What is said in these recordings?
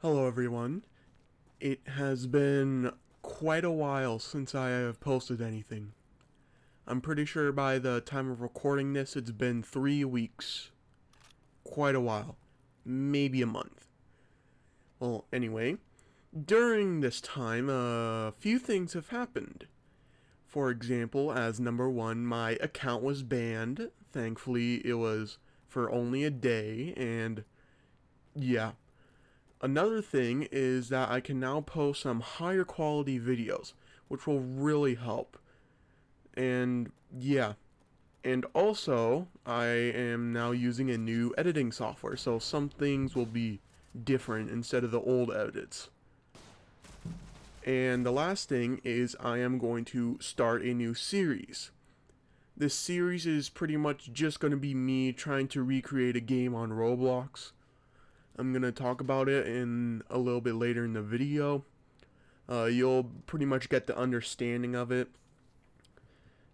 Hello everyone. It has been quite a while since I have posted anything. I'm pretty sure by the time of recording this it's been 3 weeks. Quite a while. Maybe a month. Well, anyway, during this time a few things have happened. For example, as number one, my account was banned. Thankfully it was for only a day, and yeah. Another thing is that I can now post some higher quality videos, which will really help. And yeah, and also I am now using a new editing software, so some things will be different instead of the old edits. And the last thing is I am going to start a new series. This series is pretty much just going to be me trying to recreate a game on Roblox. I'm going to talk about it in a little bit later in the video. You'll pretty much get the understanding of it.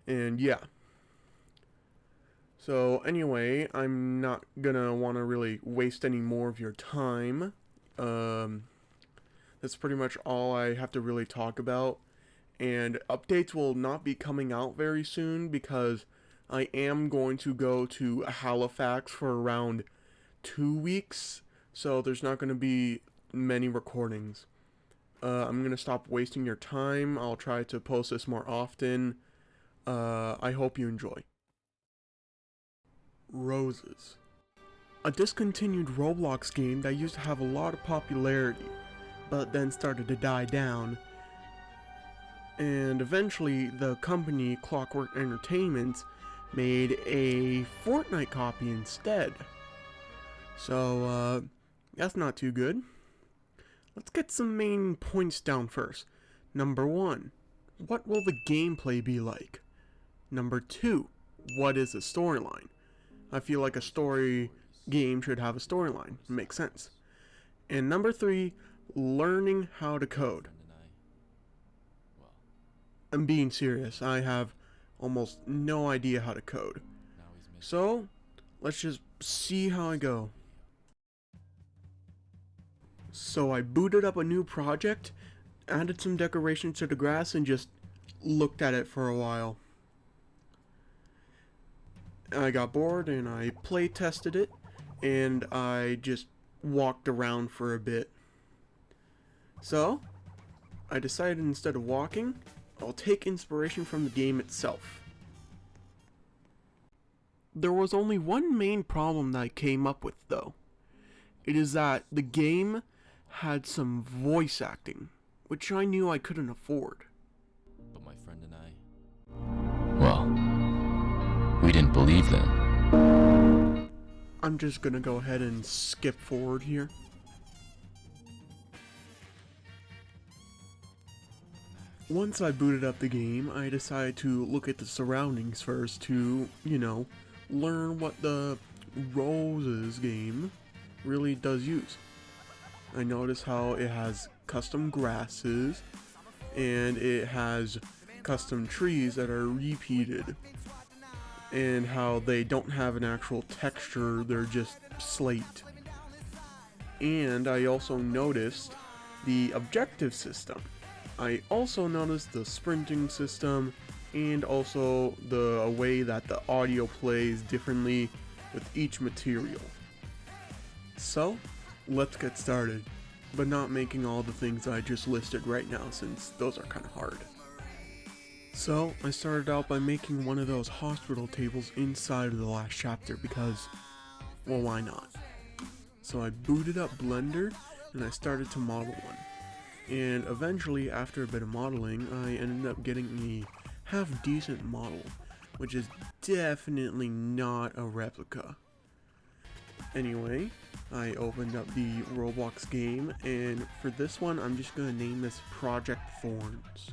And yeah. So anyway, I'm not going to want to really waste any more of your time. That's pretty much all I have to really talk about. And updates will not be coming out very soon because I am going to go to Halifax for around 2 weeks. So there's not going to be many recordings. I'm going to stop wasting your time. I'll try to post this more often. I hope you enjoy. Roses. A discontinued Roblox game that used to have a lot of popularity, but then started to die down. And eventually, the company Clockwork Entertainment made a Fortnite copy instead. So, that's not too good. Let's get some main points down first. Number 1, what will the gameplay be like? Number 2, what is the storyline? I feel like a story game should have a storyline. Makes sense. And number 3, learning how to code. I'm being serious. I have almost no idea how to code. So, let's just see how I go. So I booted up a new project, added some decorations to the grass, and just looked at it for a while. I got bored and I play tested it, and I just walked around for a bit. So, I decided instead of walking, I'll take inspiration from the game itself. There was only one main problem that I came up with though. It is that the game had some voice acting, which I knew I couldn't afford. But my friend and I, well, we didn't believe them. I'm just gonna go ahead and skip forward here. Once I booted up the game, I decided to look at the surroundings first to, learn what the Roses game really does use. I notice how it has custom grasses and it has custom trees that are repeated, and how they don't have an actual texture, they're just slate. And I also noticed the objective system. I also noticed the sprinting system and also the way that the audio plays differently with each material. So, let's get started, but not making all the things I just listed right now since those are kind of hard. So, I started out by making one of those hospital tables inside of the last chapter because, well, why not? So I booted up Blender and I started to model one. And eventually, after a bit of modeling, I ended up getting a half-decent model, which is definitely not a replica. Anyway, I opened up the Roblox game, and for this one, I'm just going to name this Project Thorns.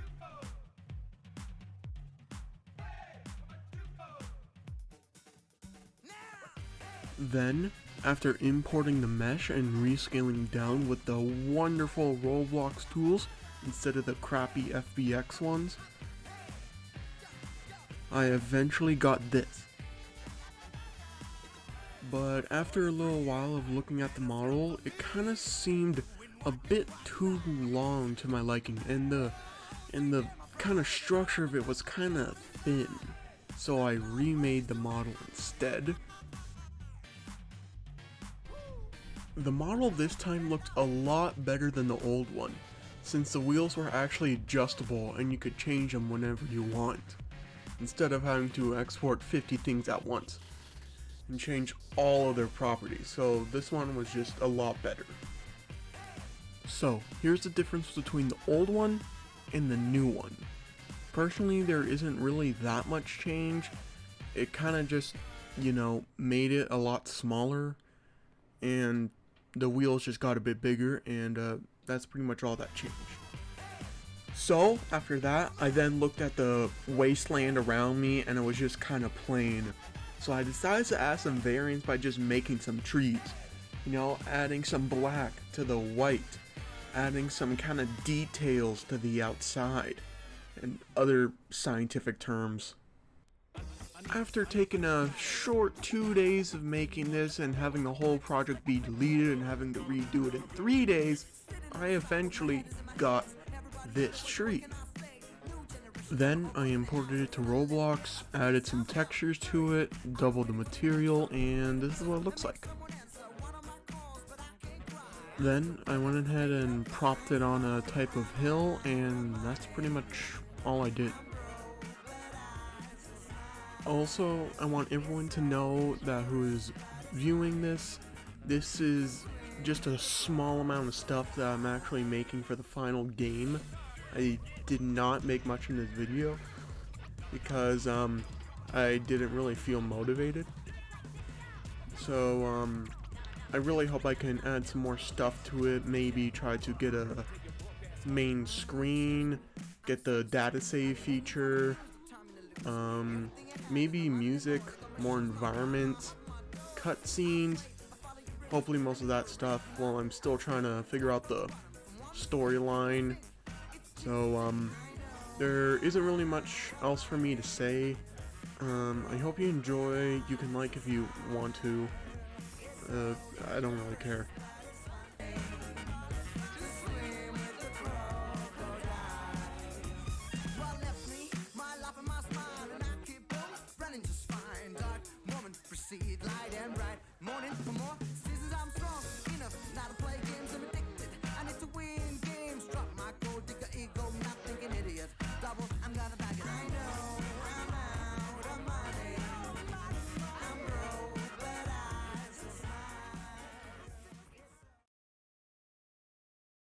Then, after importing the mesh and rescaling down with the wonderful Roblox tools instead of the crappy FBX ones, I eventually got this. But after a little while of looking at the model, it kind of seemed a bit too long to my liking, and the kind of structure of it was kind of thin, so I remade the model instead. The model this time looked a lot better than the old one, since the wheels were actually adjustable and you could change them whenever you want, instead of having to export 50 things at once and change all of their properties. So this one was just a lot better. So here's the difference between the old one and the new one. Personally, there isn't really that much change. It kind of just, you know, made it a lot smaller, and the wheels just got a bit bigger, and that's pretty much all that changed. So after that, I then looked at the wasteland around me, and it was just kind of plain. So I decided to add some variance by just making some trees. You know, adding some black to the white, adding some kind of details to the outside, and other scientific terms. After taking a short 2 days of making this and having the whole project be deleted and having to redo it in 3 days, I eventually got this tree. Then I imported it to Roblox, added some textures to it, doubled the material, and this is what it looks like. Then I went ahead and propped it on a type of hill, and that's pretty much all I did. Also, I want everyone to know that who is viewing this is just a small amount of stuff that I'm actually making for the final game. I did not make much in this video because I didn't really feel motivated. So I really hope I can add some more stuff to it, maybe try to get a main screen, get the data save feature, maybe music, more environment, cutscenes, hopefully most of that stuff while I'm still trying to figure out the storyline. So there isn't really much else for me to say. I hope you enjoy. You can like if you want to. I don't really care.